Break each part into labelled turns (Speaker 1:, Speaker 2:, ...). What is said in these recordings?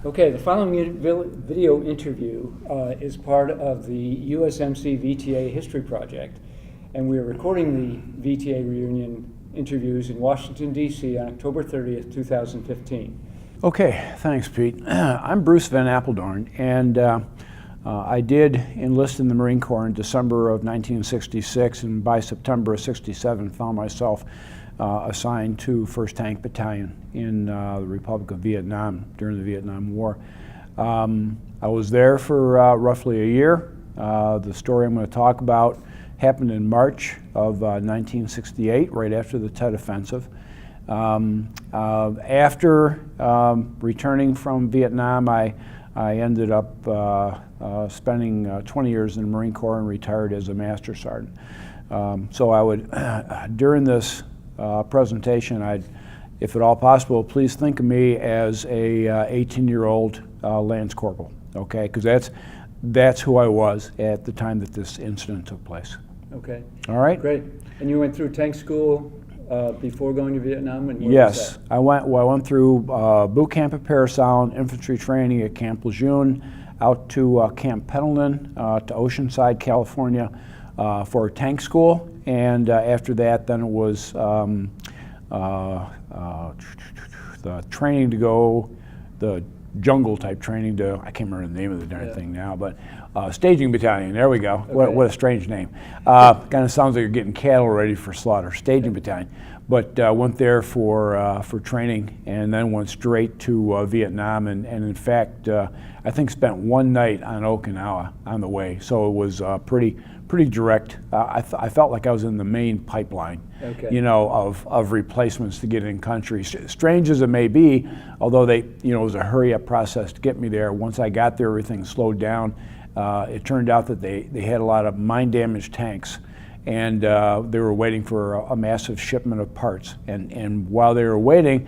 Speaker 1: Okay, the following video interview is part of the USMC VTA History Project, and we are recording the VTA reunion interviews in Washington, D.C. on October 30th, 2015.
Speaker 2: Okay, thanks, Pete. I'm Bruce VanApeldoorn, and I did enlist in the Marine Corps in December of 1966, and by September of '67 found myself assigned to 1st Tank Battalion in the Republic of Vietnam during the Vietnam War. I was there for roughly a year. The story I'm going to talk about happened in March of 1968, right after the Tet Offensive. After returning from Vietnam, I ended up spending 20 years in the Marine Corps and retired as a Master Sergeant. So I would, during this presentation, if at all possible, please think of me as a 18-year-old Lance Corporal, okay? Because that's who I was at the time that this incident took place.
Speaker 1: Okay.
Speaker 2: All right?
Speaker 1: Great. And you went through tank school before going to Vietnam? And
Speaker 2: yes. I went through boot camp at Parris Island, infantry training at Camp Lejeune, out to Camp Pendleton, to Oceanside, California, for tank school. And after that, then it was the training to go, the jungle type training to, I can't remember the name of the darn thing now, but staging battalion, there we go. Okay. What a strange name. Kind of sounds like you're getting cattle ready for slaughter, staging battalion. But went there for training and then went straight to Vietnam, and in fact, I think spent one night on Okinawa on the way. So it was pretty direct. I felt like I was in the main pipeline, okay, you know, of replacements to get in country. Strange as it may be, although it was a hurry-up process to get me there. Once I got there, everything slowed down. It turned out that they had a lot of mine-damaged tanks, and they were waiting for a massive shipment of parts. And while they were waiting,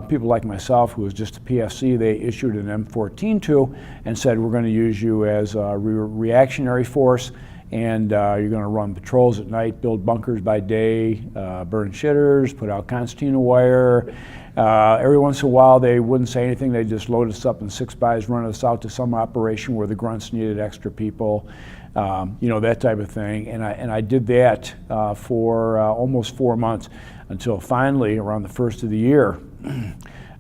Speaker 2: people like myself, who was just a PFC, they issued an M14 to and said, we're going to use you as a reactionary force, and you're going to run patrols at night, build bunkers by day, burn shitters, put out concertina wire. Every once in a while they wouldn't say anything, they'd just load us up in 6-bys, run us out to some operation where the grunts needed extra people, that type of thing. And I did that for almost 4 months, until finally, around the first of the year,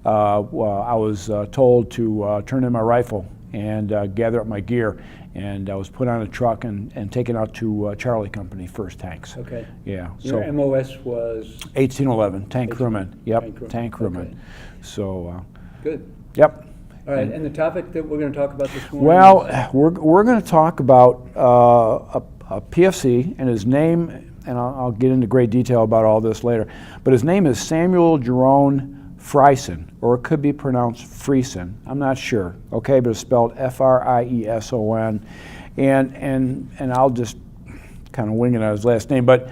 Speaker 2: I was told to turn in my rifle and gather up my gear. And I was put on a truck and taken out to Charlie Company, 1st Tanks. Okay. Yeah.
Speaker 1: Your MOS was?
Speaker 2: 1811, tank crewman. Yep, tank crewman. Okay. So.
Speaker 1: Good.
Speaker 2: Yep.
Speaker 1: All right, and the topic that we're going to talk about this morning?
Speaker 2: Well, we're going to talk about a PFC, and his name, and I'll get into great detail about all this later, but his name is Samuel Jerome Frieson, or it could be pronounced Frieson. I'm not sure. Okay, but it's spelled F-R-I-E-S-O-N, and I'll just kind of wing it on his last name. But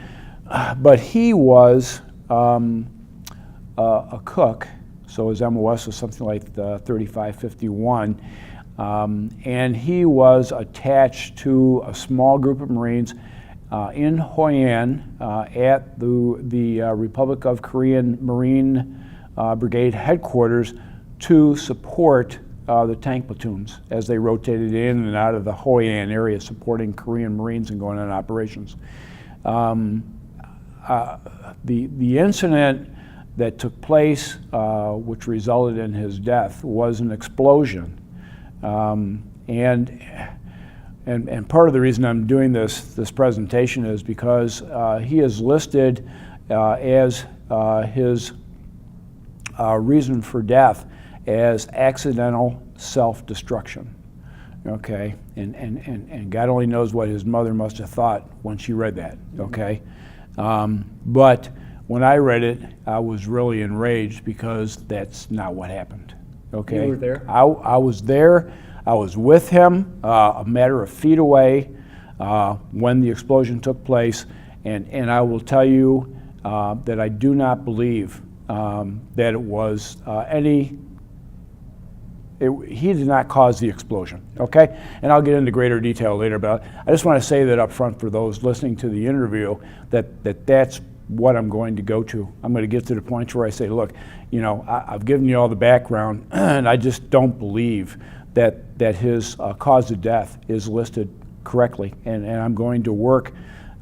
Speaker 2: he was a cook, so his MOS was something like 3551, and he was attached to a small group of Marines in Hoi An at the Republic of Korean Marine Brigade headquarters to support the tank platoons as they rotated in and out of the Hoi An area, supporting Korean Marines and going on operations. The incident that took place, which resulted in his death, was an explosion, and part of the reason I'm doing this presentation is because he is listed as his reason for death as accidental self-destruction. Okay, and God only knows what his mother must have thought when she read that. Okay, but when I read it, I was really enraged because that's not what happened. Okay,
Speaker 1: you were there?
Speaker 2: I was there. I was with him, a matter of feet away, when the explosion took place, and I will tell you that I do not believe that it was he did not cause the explosion, okay? And I'll get into greater detail later, but I just want to say that up front for those listening to the interview, that's what I'm going to go to. I'm going to get to the point where I say, look, you know, I've given you all the background, and I just don't believe that his cause of death is listed correctly, and I'm going to work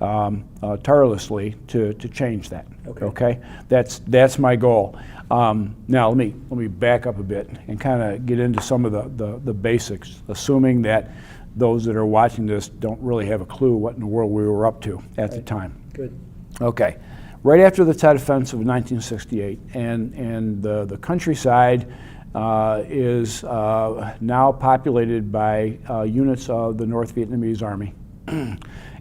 Speaker 2: tirelessly to change that. Okay? That's my goal. Now let me back up a bit and kind of get into some of the basics, assuming that those that are watching this don't really have a clue what in the world we were up to at the time.
Speaker 1: Good.
Speaker 2: Okay. Right after the Tet Offensive of 1968, and the countryside is now populated by units of the North Vietnamese Army.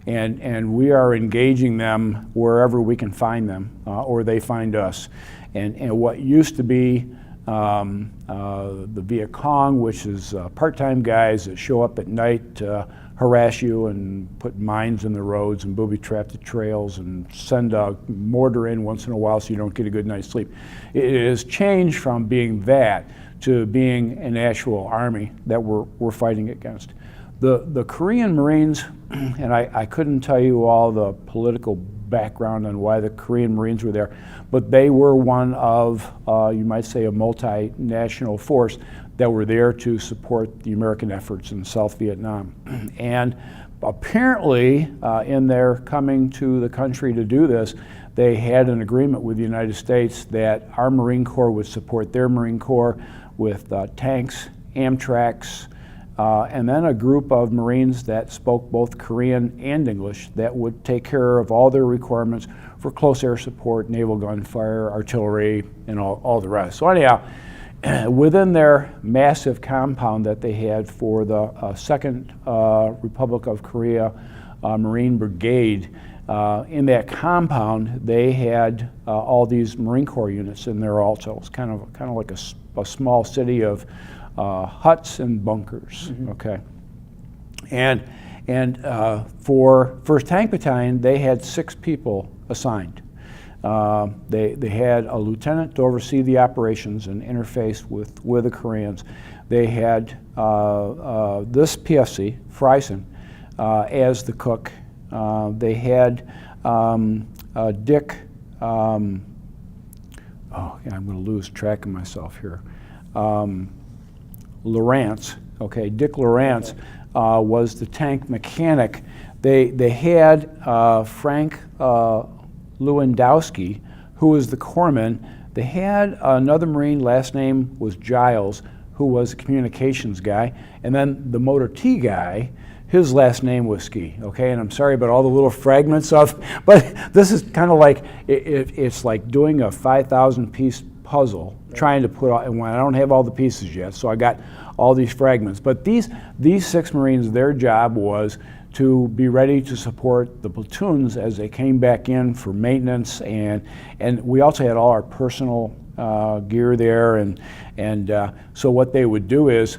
Speaker 2: And we are engaging them wherever we can find them, or they find us. And what used to be the Viet Cong, which is part-time guys that show up at night to harass you and put mines in the roads and booby-trap the trails and send a mortar in once in a while so you don't get a good night's sleep. It has changed from being that to being an actual army that we're fighting against. The Korean Marines, and I couldn't tell you all the political background on why the Korean Marines were there, but they were one of, you might say, a multinational force that were there to support the American efforts in South Vietnam. And apparently, in their coming to the country to do this, they had an agreement with the United States that our Marine Corps would support their Marine Corps with tanks, Amtraks, and then a group of Marines that spoke both Korean and English that would take care of all their requirements for close air support, naval gunfire, artillery, and all the rest. So anyhow, within their massive compound that they had for the Second Republic of Korea Marine Brigade, in that compound they had all these Marine Corps units in there also. It's kind of like a small city of huts and bunkers. Mm-hmm. Okay, and for 1st Tank Battalion, they had 6 people assigned. They had a lieutenant to oversee the operations and interface with the Koreans. They had this PFC, Frieson, as the cook. They had Dick, I'm going to lose track of myself here. Lawrence, okay, Dick Lawrence was the tank mechanic. They had Frank Lewandowski, who was the corpsman. They had another Marine, last name was Giles, who was a communications guy, and then the motor T guy, his last name was Ski, okay? And I'm sorry about all the little fragments of, but this is kind of like, it's like doing a 5,000-piece puzzle, trying to put, and when I don't have all the pieces yet, so I got all these fragments. But these 6 Marines, their job was to be ready to support the platoons as they came back in for maintenance, and we also had all our personal gear there, and so what they would do is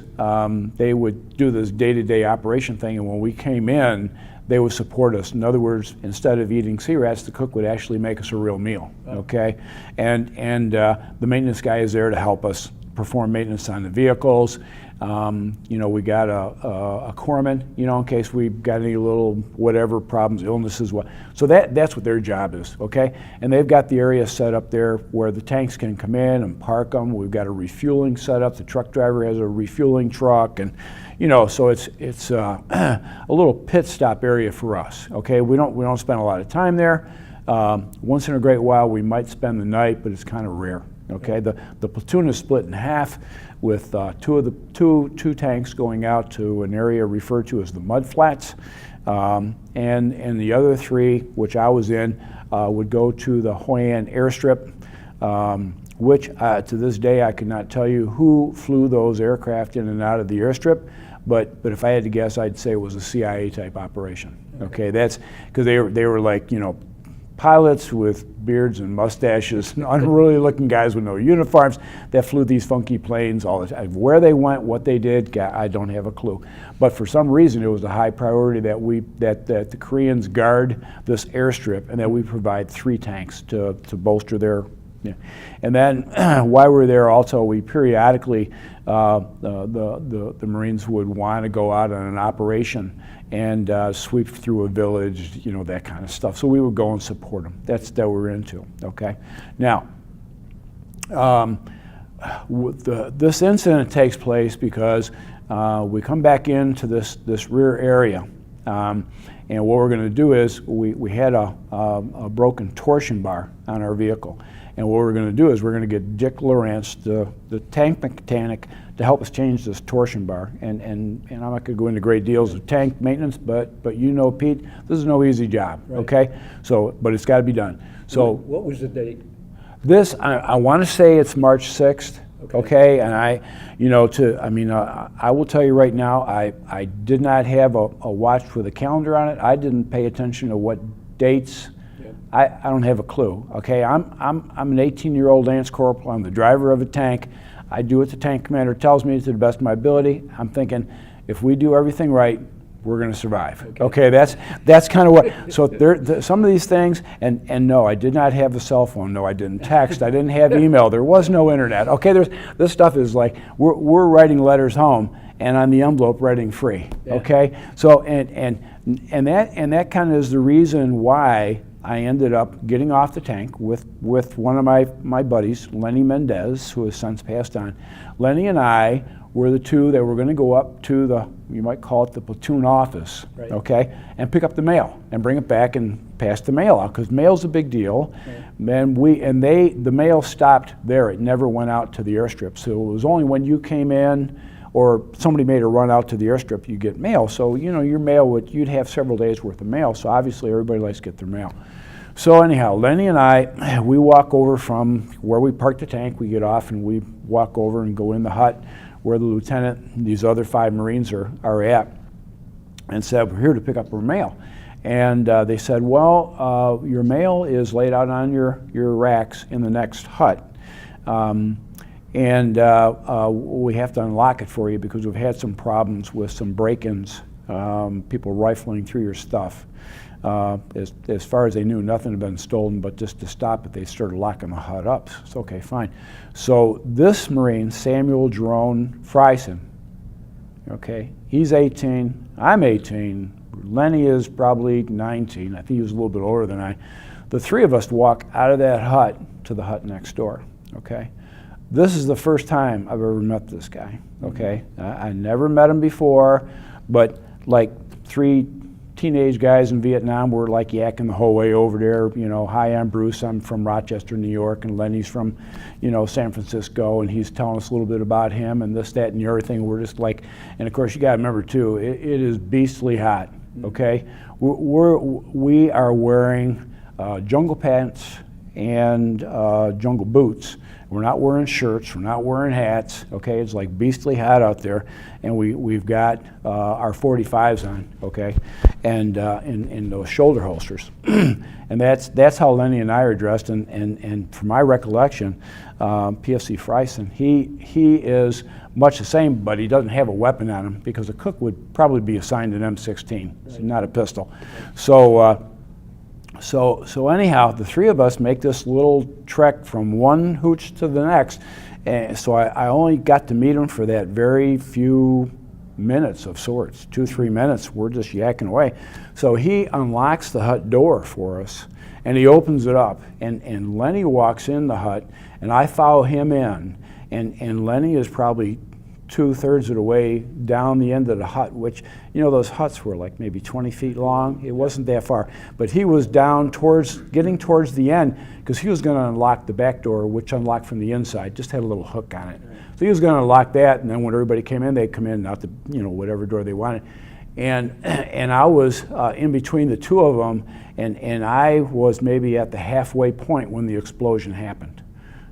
Speaker 2: they would do this day-to-day operation thing, and when we came in, they would support us. In other words, instead of eating sea rats, the cook would actually make us a real meal, okay? And the maintenance guy is there to help us perform maintenance on the vehicles. You know, we got a corpsman, you know, in case we got any little whatever problems, illnesses, what. So that's what their job is, okay? And they've got the area set up there where the tanks can come in and park them. We've got a refueling set up. The truck driver has a refueling truck, and you know, so it's a little pit stop area for us, okay? We don't spend a lot of time there. Once in a great while, we might spend the night, but it's kind of rare. Okay, the platoon is split in half, with two tanks going out to an area referred to as the mud flats, and the other 3, which I was in, would go to the Hoi An airstrip, which to this day I could not tell you who flew those aircraft in and out of the airstrip, but if I had to guess, I'd say it was a CIA type operation. Okay, that's because they were like, you know, pilots with beards and mustaches, and unruly looking guys with no uniforms that flew these funky planes all the time. Where they went, what they did, I don't have a clue. But for some reason, it was a high priority that the Koreans guard this airstrip, and that we provide 3 tanks to bolster their Yeah. And then while we were there also, we periodically, the Marines would want to go out on an operation and sweep through a village, you know, that kind of stuff. So we would go and support them. That's what we're into, okay? Now, this incident takes place because we come back into this rear area. And what we're going to do is we had a broken torsion bar on our vehicle. And what we're going to do is we're going to get Dick Lawrence, the tank mechanic, to help us change this torsion bar. And I'm not going to go into great deals of tank maintenance, but you know, Pete, this is no easy job, right. Okay? So, but it's got to be done. So,
Speaker 1: what was the date?
Speaker 2: This, I want to say it's March 6th. Okay, and I will tell you right now, I did not have a watch with a calendar on it. I didn't pay attention to what dates. Yeah. I don't have a clue. Okay, I'm an 18-year-old lance corporal. I'm the driver of a tank. I do what the tank commander tells me to the best of my ability. I'm thinking, if we do everything right, we're going to survive. Okay, that's kind of what. So some of these things, and no, I did not have a cell phone. No, I didn't text. I didn't have email. There was no internet. Okay, this stuff is like we're writing letters home, and on the envelope writing free. Yeah. Okay, so and that kind of is the reason why I ended up getting off the tank with one of my buddies, Lenny Mendez, who has since passed on. Lenny and I were the two that were going to go up to the, you might call it the platoon office, right. Okay, and pick up the mail and bring it back and pass the mail out, because mail's a big deal. Right. And the mail stopped there. It never went out to the airstrip. So it was only when you came in or somebody made a run out to the airstrip, you get mail. So, you know, your mail you'd have several days worth of mail. So obviously everybody likes to get their mail. So anyhow, Lenny and I, we walk over from where we parked the tank. We get off and we walk over and go in the hut where the lieutenant and these other 5 Marines are at, and said, we're here to pick up our mail. And they said, well, your mail is laid out on your racks in the next hut. And we have to unlock it for you because we've had some problems with some break-ins, people rifling through your stuff. As far as they knew, nothing had been stolen, but just to stop it, they started locking the hut up. It's okay, fine. So this Marine, Samuel Jerome Frieson, okay, he's 18, I'm 18, Lenny is probably 19, I think he was a little bit older than I. The 3 of us walk out of that hut to the hut next door, okay? This is the first time I've ever met this guy, okay? I never met him before, but like 3 teenage guys in Vietnam were like yakking the whole way over there. You know, hi, I'm Bruce, I'm from Rochester, New York, and Lenny's from, you know, San Francisco, and he's telling us a little bit about him and this, that, and the other thing. We're just like, and of course you gotta remember too, it is beastly hot, okay? We are wearing jungle pants and jungle boots. We're not wearing shirts, we're not wearing hats, okay? It's like beastly hot out there, and we've got our 45s on, okay? And in those shoulder holsters. And that's how Lenny and I are dressed, and from my recollection, PFC Frieson, he is much the same, but he doesn't have a weapon on him because a cook would probably be assigned an M16, right. Not a pistol. So anyhow, the 3 of us make this little trek from one hooch to the next. And so I only got to meet him for that very few minutes of sorts, 2-3 minutes. We're just yakking away. So he unlocks the hut door for us, and he opens it up. And Lenny walks in the hut, and I follow him in. And Lenny is probably 2/3 of the way down the end of the hut, which, you know, those huts were like maybe 20 feet long. It wasn't that far, but he was down getting towards the end, because he was going to unlock the back door, which unlocked from the inside, just had a little hook on it. So he was going to unlock that, and then when everybody came in, they'd come in out the, you know, whatever door they wanted. And I was in between the 2 of them, and I was maybe at the halfway point when the explosion happened.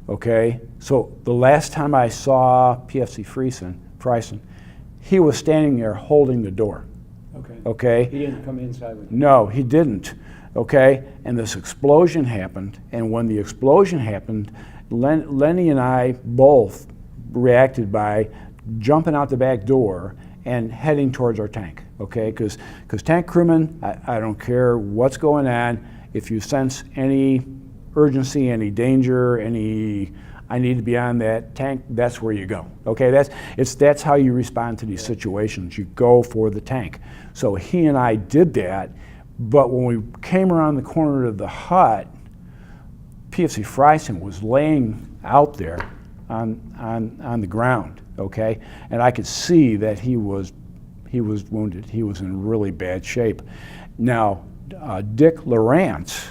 Speaker 2: Okay, so the last time I saw PFC Frieson, he was standing there holding the door. Okay.
Speaker 1: He didn't come inside with you?
Speaker 2: No, he didn't. Okay, and this explosion happened, and when the explosion happened, Lenny and I both reacted by jumping out the back door and heading towards our tank. Okay, because tank crewmen, I don't care what's going on, if you sense any urgency, any danger, I need to be on that tank, that's where you go. Okay, that's how you respond to these situations. You go for the tank. So he and I did that, but when we came around the corner of the hut, PFC Frieson was laying out there on the ground, okay? And I could see that he was wounded. He was in really bad shape. Now, Dick Lawrence,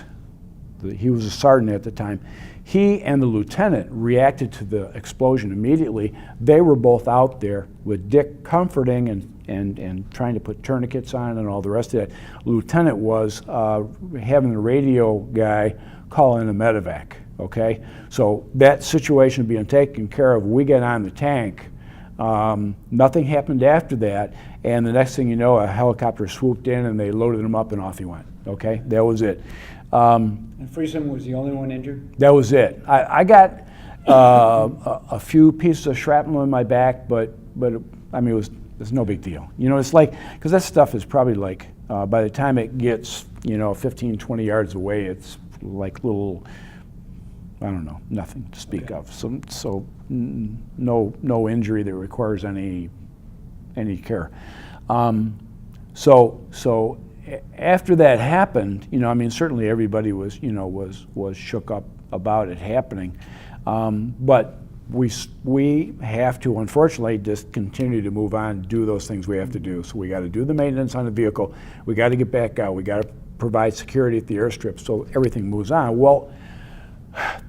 Speaker 2: he was a sergeant at the time, he and the lieutenant reacted to the explosion immediately. They were both out there with Dick comforting and trying to put tourniquets on and all the rest of that. Lieutenant was having the radio guy call in a medevac, okay? So that situation being taken care of, we get on the tank. Nothing happened after that, and the next thing you know, a helicopter swooped in and they loaded him up and off he went, okay? That was it.
Speaker 1: And Frieson was the only one injured?
Speaker 2: That was it. I got a few pieces of shrapnel in my back, but I mean, it's no big deal. You know, it's like, because that stuff is probably like, by the time it gets, 15, 20 yards away, it's like little, I don't know, nothing to speak of. So no injury that requires any care. So after that happened, I mean, certainly everybody was shook up about it happening, but we have to, unfortunately, just continue to move on, do those things we have to do. So we got to do the maintenance on the vehicle. We got to get back out. We got to provide security at the airstrip so everything moves on. Well,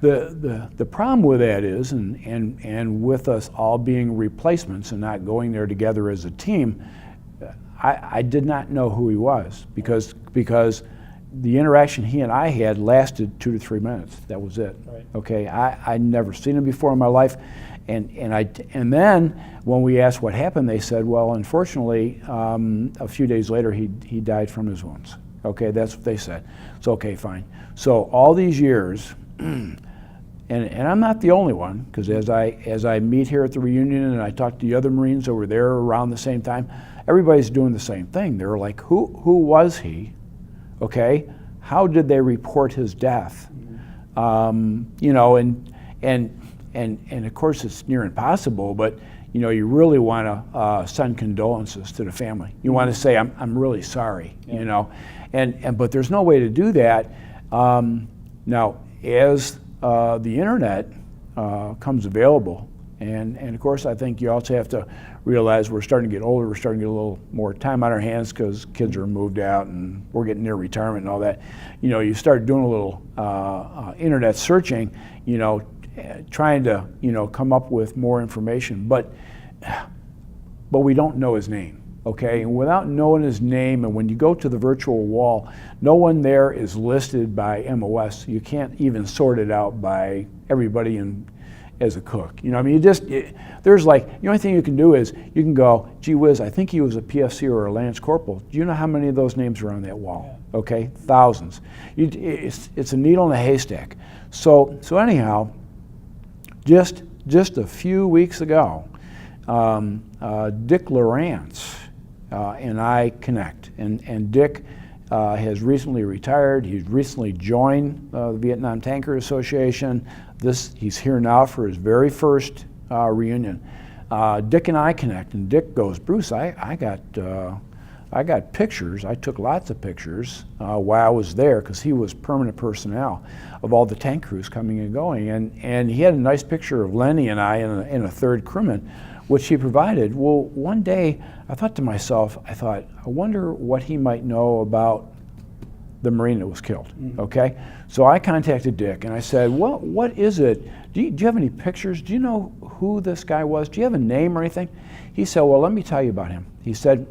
Speaker 2: the problem with that is, and with us all being replacements and not going there together as a team, I did not know who he was because the interaction he and I had lasted 2 to 3 minutes. That was it.
Speaker 1: Right.
Speaker 2: Okay, I'd never seen him before in my life, and then when we asked what happened, they said, well, unfortunately, a few days later he died from his wounds. Okay, that's what they said. So okay, fine. So all these years, and I'm not the only one, because as I meet here at the reunion and I talk to the other Marines over there around the same time, everybody's doing the same thing. They're like, who was he? Okay, how did they report his death? And of course it's near impossible, but you really want to send condolences to the family. You want to say, I'm really sorry, but there's no way to do that. Now, as the internet comes available, and of course I think you also have to realize we're starting to get older, we're starting to get a little more time on our hands because kids are moved out and we're getting near retirement and all that. You start doing a little internet searching, trying to come up with more information, but we don't know his name. Okay, and without knowing his name, and when you go to the virtual wall, no one there is listed by MOS. You can't even sort it out by everybody as a cook. I mean, there's like, the only thing you can do is you can go, gee whiz, I think he was a PFC or a Lance Corporal. Do you know how many of those names are on that wall? Yeah. Okay, thousands. It's a needle in a haystack. So anyhow, just a few weeks ago, Dick Lawrence and I connect, and Dick has recently retired. He's recently joined the Vietnam Tankers Association. He's here now for his very first reunion. Dick and I connect, and Dick goes, Bruce, I got pictures. I took lots of pictures while I was there because he was permanent personnel of all the tank crews coming and going, and he had a nice picture of Lenny and I and a third crewman, which he provided. Well, one day I thought to myself, I wonder what he might know about the Marine that was killed, okay? So I contacted Dick and I said, what is it? Do you have any pictures? Do you know who this guy was? Do you have a name or anything? He said, well, let me tell you about him. He said,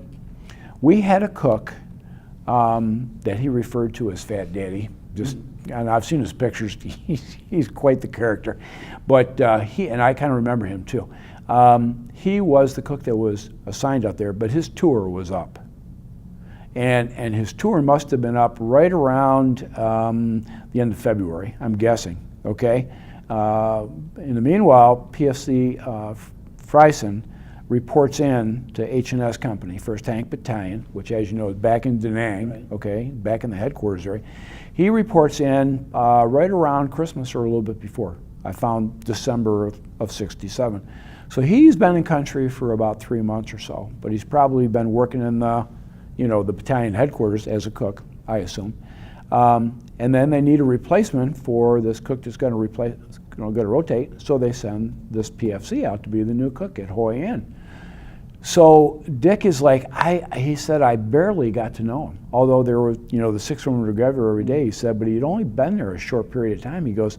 Speaker 2: we had a cook that he referred to as Fat Daddy. And I've seen his pictures. He's quite the character. But and I kind of remember him too. He was the cook that was assigned out there, but his tour was up. And his tour must have been up right around the end of February, I'm guessing, okay? In the meanwhile, PFC Frieson reports in to H&S Company, 1st Tank Battalion, which as you know is back in Da Nang,
Speaker 1: Right.
Speaker 2: okay, back in the headquarters area. He reports in right around Christmas or a little bit before. I found December of 67. So he's been in country for about 3 months or so, but he's probably been working in the, the battalion headquarters as a cook, I assume. And then they need a replacement for this cook that's going to rotate, so they send this PFC out to be the new cook at Hoi An. So Dick is like, he said, I barely got to know him. Although there was, the 6 room together every day, he said, but he'd only been there a short period of time. He goes,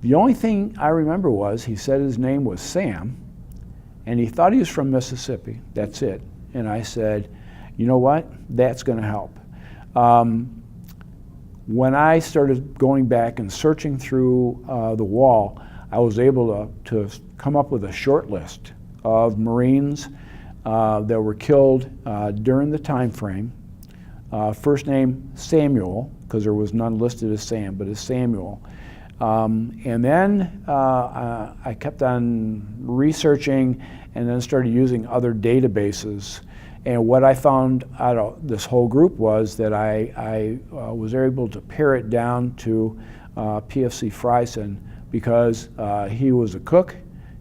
Speaker 2: the only thing I remember was, he said his name was Sam, and he thought he was from Mississippi. That's it. And I said, you know what? That's going to help. When I started going back and searching through the wall, I was able to come up with a short list of Marines that were killed during the time frame. First name Samuel, because there was none listed as Sam, but as Samuel. And then I kept on researching and then started using other databases. And what I found out of this whole group was that I was able to pare it down to PFC Frieson, because he was a cook,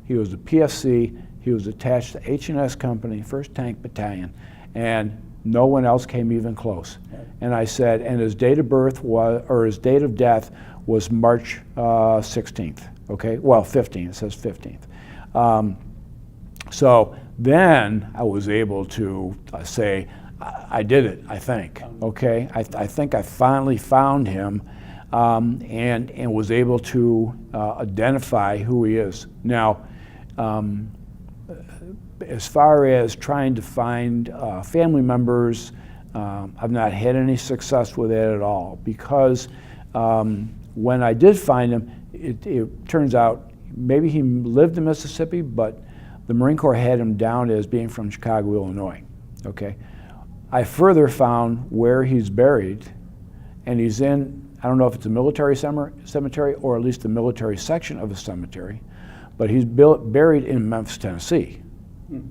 Speaker 2: he was a PFC, he was attached to H&S Company, 1st Tank Battalion, and no one else came even close. And I said, and his date of birth was, or his date of death was March 16th, okay? Well, 15th, it says 15th. So then I was able to say, I did it, I think, okay? I think I finally found him and was able to identify who he is. Now, as far as trying to find family members, I've not had any success with that at all, because when I did find him, it turns out maybe he lived in Mississippi, but the Marine Corps had him down as being from Chicago, Illinois, okay? I further found where he's buried, and he's in, I don't know if it's a military cemetery or at least the military section of a cemetery, but he's buried in Memphis, Tennessee,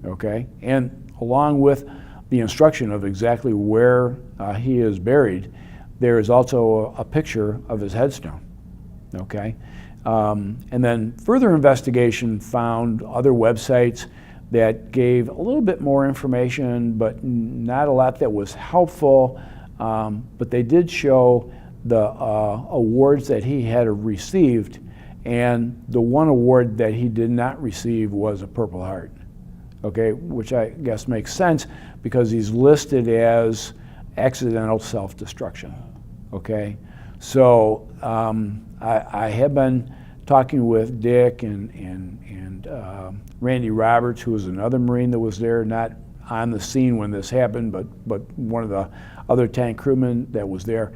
Speaker 2: okay? And along with the instruction of exactly where he is buried, there is also a picture of his headstone, okay? And then further investigation found other websites that gave a little bit more information, but not a lot that was helpful. But they did show the awards that he had received, and the one award that he did not receive was a Purple Heart, okay, which I guess makes sense because he's listed as accidental self-destruction, okay? So I have been talking with Dick and Randy Roberts, who was another Marine that was there, not on the scene when this happened, but one of the other tank crewmen that was there.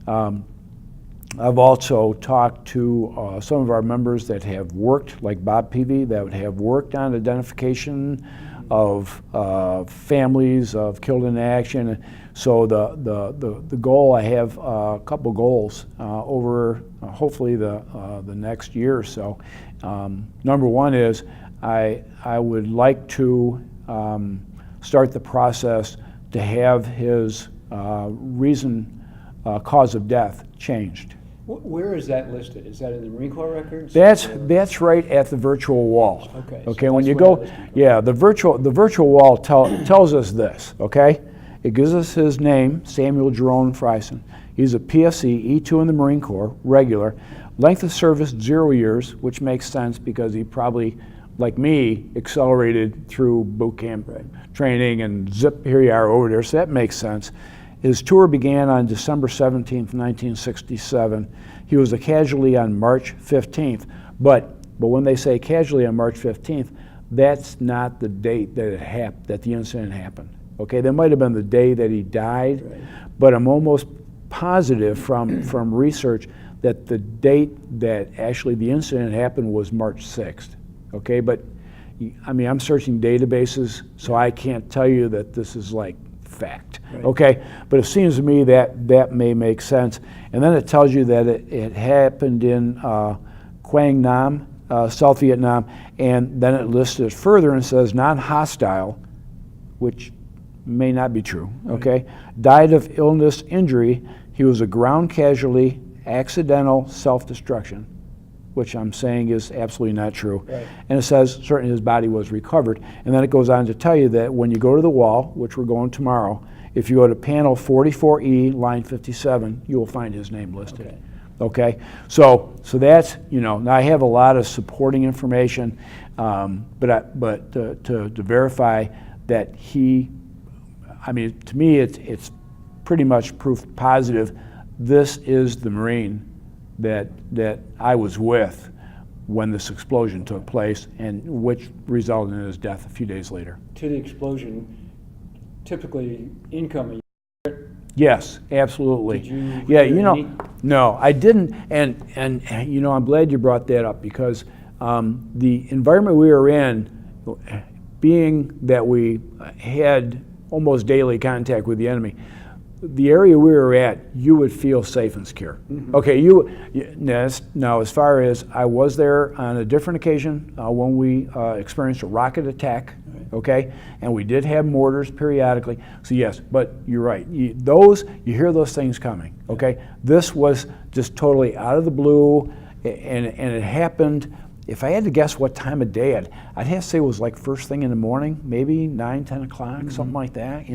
Speaker 2: I've also talked to some of our members that have worked, like Bob Peavy, that would have worked on identification of families of killed in action. So the goal, I have a couple goals over hopefully the next year or so. Number one is I would like to start the process to have his cause of death changed.
Speaker 1: Where is that listed? Is that in the Marine Corps records?
Speaker 2: That's right at the virtual wall.
Speaker 1: Okay.
Speaker 2: Okay.
Speaker 1: So
Speaker 2: when you go, yeah, the virtual wall tells us this. Okay. It gives us his name, Samuel Jerome Frieson. He's a PFC, E2 in the Marine Corps, regular. Length of service, 0 years, which makes sense because he probably, like me, accelerated through boot camp training and zip, here you are over there, so that makes sense. His tour began on December 17th, 1967. He was a casualty on March 15th, but when they say casualty on March 15th, that's not the date that the incident happened. Okay, that might have been the day that he died, but I'm almost positive from research that the date that actually the incident happened was March 6th. Okay, but I mean, I'm searching databases, so I can't tell you that this is like fact. Okay, but it seems to me that may make sense. And then it tells you that it happened in Quang Nam, South Vietnam, and then it lists it further and says non-hostile, which may not be true, okay? Died of illness, injury. He was a ground casualty, accidental self-destruction, which I'm saying is absolutely not true.
Speaker 1: Right.
Speaker 2: And it says certainly his body was recovered. And then it goes on to tell you that when you go to the wall, which we're going tomorrow, if you go to panel 44E, line 57, you will find his name listed. Okay? So that's, now I have a lot of supporting information, but to verify that to me it's pretty much proof positive this is the Marine that I was with when this explosion took place, and which resulted in his death a few days later.
Speaker 1: To the explosion, typically incoming.
Speaker 2: Yes, absolutely.
Speaker 1: Did you
Speaker 2: Yeah,
Speaker 1: hear any?
Speaker 2: no, I didn't, and I'm glad you brought that up, because the environment we were in, being that we had almost daily contact with the enemy, the area we were at, you would feel safe and secure.
Speaker 1: Mm-hmm.
Speaker 2: Okay, now as far as I was there on a different occasion when we experienced a rocket attack, okay, and we did have mortars periodically. So yes, but you're right. You hear those things coming. Okay, this was just totally out of the blue, and it happened. If I had to guess what time of day, I'd have to say it was like first thing in the morning, maybe 9, 10 o'clock, something like that,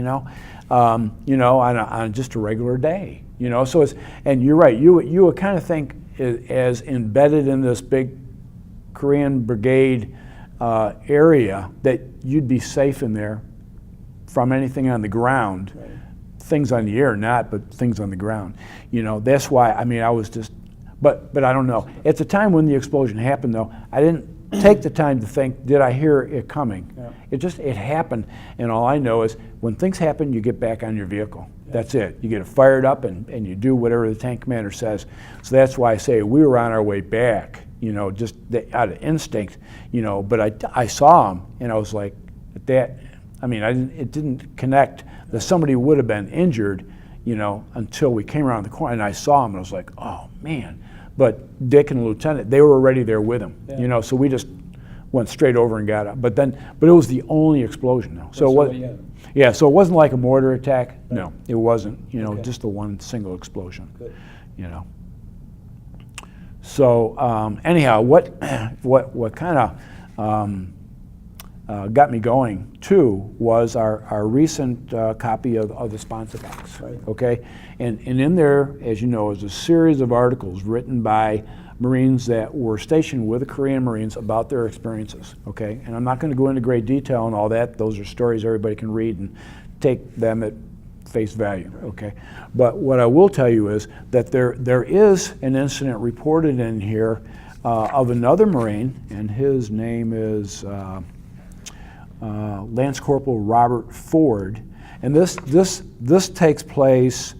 Speaker 2: on just a regular day, So it's, and you're right, you would kind of think as embedded in this big Korean brigade area that you'd be safe in there from anything on the ground.
Speaker 1: Right.
Speaker 2: Things on the air, not, but things on the ground. That's why, I was just, but I don't know. At the time when the explosion happened, though, I didn't take the time to think, did I hear it coming?
Speaker 1: Yeah.
Speaker 2: It happened, and all I know is when things happen, you get back on your vehicle. Yeah. That's it. You get it fired up, and you do whatever the tank commander says. So that's why I say we were on our way back, just out of instinct, but I saw him, and I was like, it didn't connect that somebody would have been injured, until we came around the corner, and I saw him, and I was like, oh, man. But Dick and the lieutenant, they were already there with him, so we just went straight over and got up. But it was the only explosion, though. So it wasn't like a mortar attack. Right. No, it wasn't, just the one single explosion.
Speaker 1: Good.
Speaker 2: So anyhow, what kind of got me going too was our recent copy of the sponsor box.
Speaker 1: Right.
Speaker 2: Okay, and in there, as you know, is a series of articles written by Marines that were stationed with the Korean Marines about their experiences. Okay, and I'm not going to go into great detail on all that. Those are stories everybody can read and take them at face value. Okay, but what I will tell you is that there is an incident reported in here of another Marine, and his name is Lance Corporal Robert Ford, and this takes place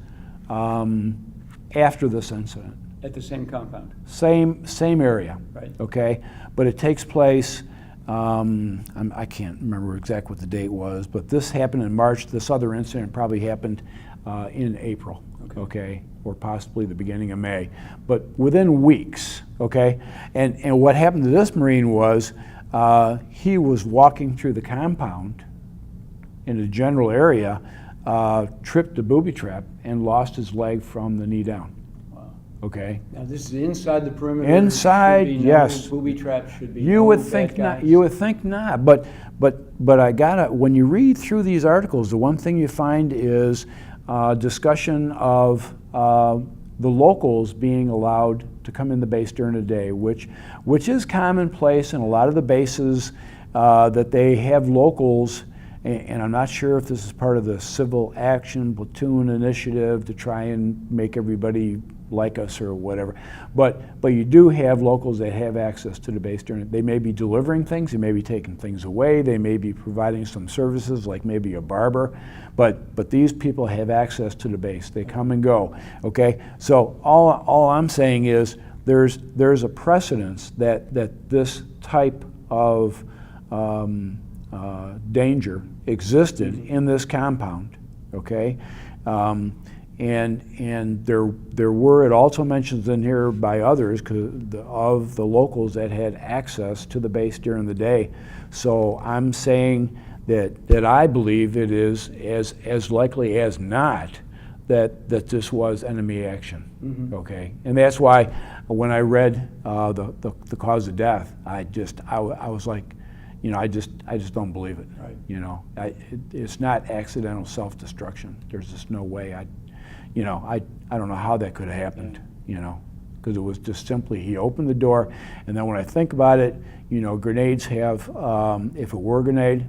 Speaker 2: after this incident.
Speaker 1: At the same compound.
Speaker 2: Same area.
Speaker 1: Right.
Speaker 2: Okay, but it takes place. I can't remember exactly what the date was, but this happened in March. This other incident probably happened in April. Okay, or possibly the beginning of May, but within weeks. Okay, and what happened to this Marine was he was walking through the compound in a general area, tripped a booby trap, and lost his leg from the knee down. Wow. Okay.
Speaker 1: Now this is inside the perimeter.
Speaker 2: Inside, yes.
Speaker 1: Booby trap should be.
Speaker 2: You would think not. You would think not. But I gotta. When you read through these articles, the one thing you find is discussion of the locals being allowed to come in the base during the day, which is commonplace in a lot of the bases that they have locals, and I'm not sure if this is part of the civil action platoon initiative to try and make everybody like us or whatever, but you do have locals that have access to the base during. They may be delivering things, they may be taking things away, they may be providing some services like maybe a barber, but these people have access to the base. They come and go. Okay, so all I'm saying is there's a precedence that this type of danger existed in this compound. Okay. and there were, it also mentions in here by others of the locals that had access to the base during the day. So I'm saying that I believe it is as likely as not that this was enemy action.
Speaker 1: Mm-hmm.
Speaker 2: Okay, and that's why when I read the cause of death, I was like, you know, I just don't believe it.
Speaker 1: Right.
Speaker 2: You know, it's not accidental self-destruction. There's just no way. I don't know how that could have happened. You know, because it was just simply he opened the door, and then when I think about it, you know, grenades have, if it were a grenade,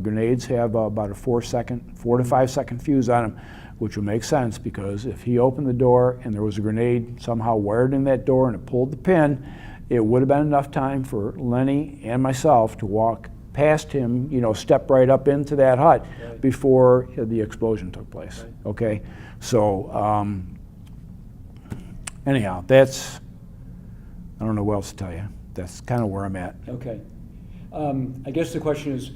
Speaker 2: grenades have about a 4 to 5 second fuse on them, which would make sense because if he opened the door and there was a grenade somehow wired in that door and it pulled the pin, it would have been enough time for Lenny and myself to walk past him, you know, step right up into that hut
Speaker 1: Right.
Speaker 2: before the explosion took place.
Speaker 1: Right.
Speaker 2: Okay, so anyhow, that's, I don't know what else to tell you. That's kind of where I'm at.
Speaker 1: Okay. I guess the question is,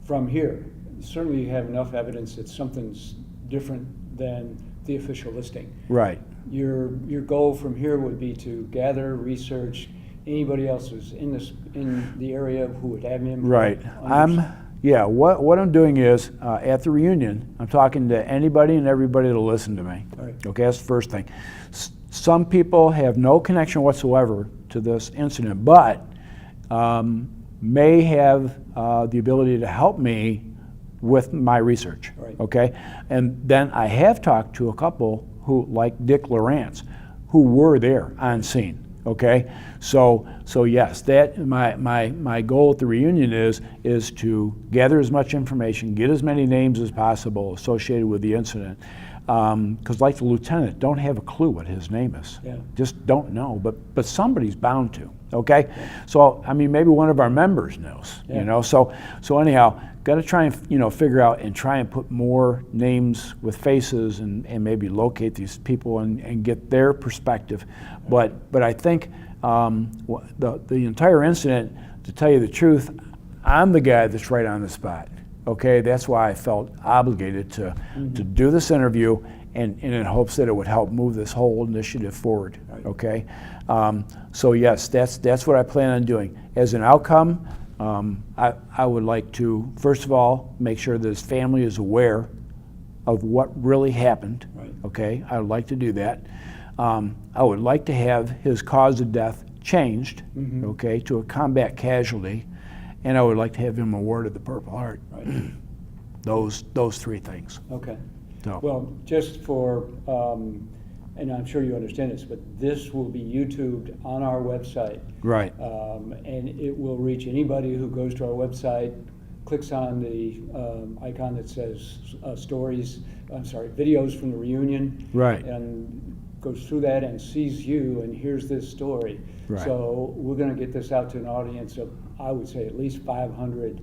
Speaker 1: from here, certainly you have enough evidence that something's different than the official listing.
Speaker 2: Right.
Speaker 1: Your goal from here would be to gather, research anybody else who's in the area who would have him.
Speaker 2: Right. What I'm doing is at the reunion, I'm talking to anybody and everybody that'll listen to me.
Speaker 1: Right.
Speaker 2: Okay, that's the first thing. Some people have no connection whatsoever to this incident, but may have the ability to help me with my research.
Speaker 1: Right.
Speaker 2: Okay, and then I have talked to a couple who, like Dick Lawrence, who were there on scene. Okay, so yes, that my goal at the reunion is to gather as much information, get as many names as possible associated with the incident, because like the lieutenant, don't have a clue what his name is.
Speaker 1: Yeah.
Speaker 2: Just don't know, but somebody's bound to. Okay, so I mean maybe one of our members knows.
Speaker 1: Yeah.
Speaker 2: You know, so anyhow, got to try and figure out and try and put more names with faces and maybe locate these people and get their perspective. But I think the entire incident, to tell you the truth, I'm the guy that's right on the spot. Okay, that's why I felt obligated to do this interview and in hopes that it would help move this whole initiative forward.
Speaker 1: Right.
Speaker 2: Okay, so yes, that's what I plan on doing. As an outcome, I would like to, first of all, make sure that his family is aware of what really happened.
Speaker 1: Right.
Speaker 2: Okay, I would like to do that. I would like to have his cause of death changed, okay, to a combat casualty, and I would like to have him awarded the Purple Heart.
Speaker 1: Right.
Speaker 2: Those three things.
Speaker 1: Okay.
Speaker 2: So.
Speaker 1: Well, just for, and I'm sure you understand this, but this will be YouTubed on our website.
Speaker 2: Right.
Speaker 1: And it will reach anybody who goes to our website, clicks on the icon that says videos from the reunion.
Speaker 2: Right.
Speaker 1: And goes through that and sees you and hears this story.
Speaker 2: Right.
Speaker 1: So we're going to get this out to an audience of, I would say, at least 500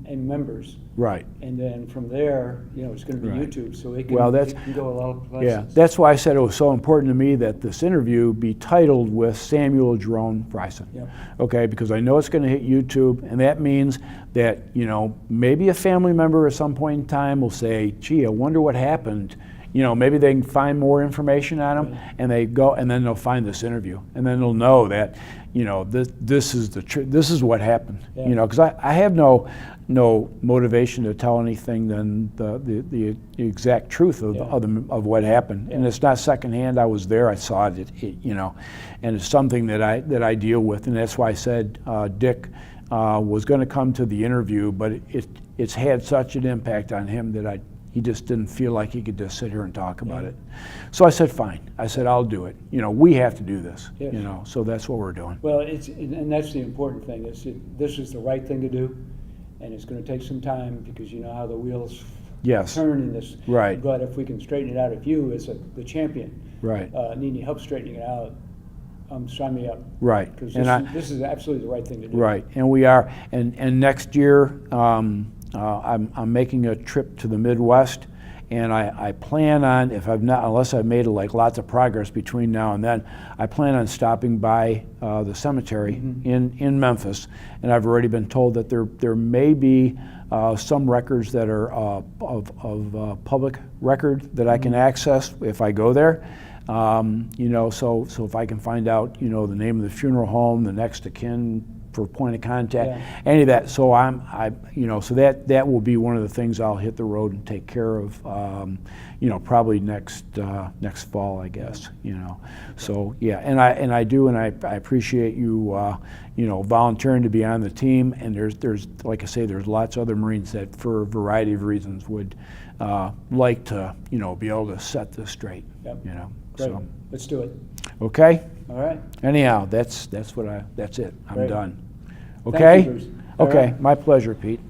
Speaker 1: members.
Speaker 2: Right.
Speaker 1: And then from there, you know, it's going to be
Speaker 2: Right.
Speaker 1: YouTube, so it can,
Speaker 2: Well, that's-
Speaker 1: it can go a lot of places.
Speaker 2: Yeah, that's why I said it was so important to me that this interview be titled with Samuel Jerome Frieson.
Speaker 1: Yep.
Speaker 2: Okay, because I know it's going to hit YouTube, and that means that, you know, maybe a family member at some point in time will say, gee, I wonder what happened. You know, maybe they can find more information on him,
Speaker 1: Right.
Speaker 2: and they go, and then they'll find this interview, and then they'll know that, you know, this is the truth. This is what happened.
Speaker 1: Yeah.
Speaker 2: You know, because I have no motivation to tell anything than the exact truth of,
Speaker 1: Yeah.
Speaker 2: of what happened, and
Speaker 1: Yeah.
Speaker 2: it's not secondhand. I was there. I saw it. You know, and it's something that I deal with, and that's why I said Dick was going to come to the interview, but it's had such an impact on him that he just didn't feel like he could just sit here and talk about
Speaker 1: Yeah.
Speaker 2: it. So I said, fine. I said, I'll do it. You know, we have to do this.
Speaker 1: Yes.
Speaker 2: You know, so that's what we're doing.
Speaker 1: Well, and that's the important thing. This is the right thing to do, and it's going to take some time because you know how the wheels
Speaker 2: Yes.
Speaker 1: turn in this.
Speaker 2: Right.
Speaker 1: But if we can straighten it out, if you as the champion
Speaker 2: Right.
Speaker 1: need any help straightening it out, sign me up.
Speaker 2: Right.
Speaker 1: Because
Speaker 2: And
Speaker 1: this is absolutely the right thing to do.
Speaker 2: Right, and we are, and next year I'm making a trip to the Midwest, And I plan on, if I've not, unless I've made like lots of progress between now and then, I plan on stopping by the cemetery in Memphis. And I've already been told that there may be some records that are of public record that I can access if I go there. You know, so if I can find out, you know, the name of the funeral home, the next of kin for point of contact, any of that. So you know, so that will be one of the things I'll hit the road and take care of. You know, probably next fall, I guess. You know, so yeah, and I appreciate you, you know, volunteering to be on the team. And there's like I say, there's lots of other Marines that, for a variety of reasons, would like to, you know, be able to set this straight.
Speaker 1: Yep.
Speaker 2: You know,
Speaker 1: Great.
Speaker 2: so
Speaker 1: Let's do it.
Speaker 2: okay.
Speaker 1: All right.
Speaker 2: Anyhow, that's it. I'm
Speaker 1: Great.
Speaker 2: done.
Speaker 1: Thank
Speaker 2: Okay.
Speaker 1: you, Bruce. All
Speaker 2: Okay.
Speaker 1: right.
Speaker 2: My pleasure, Pete.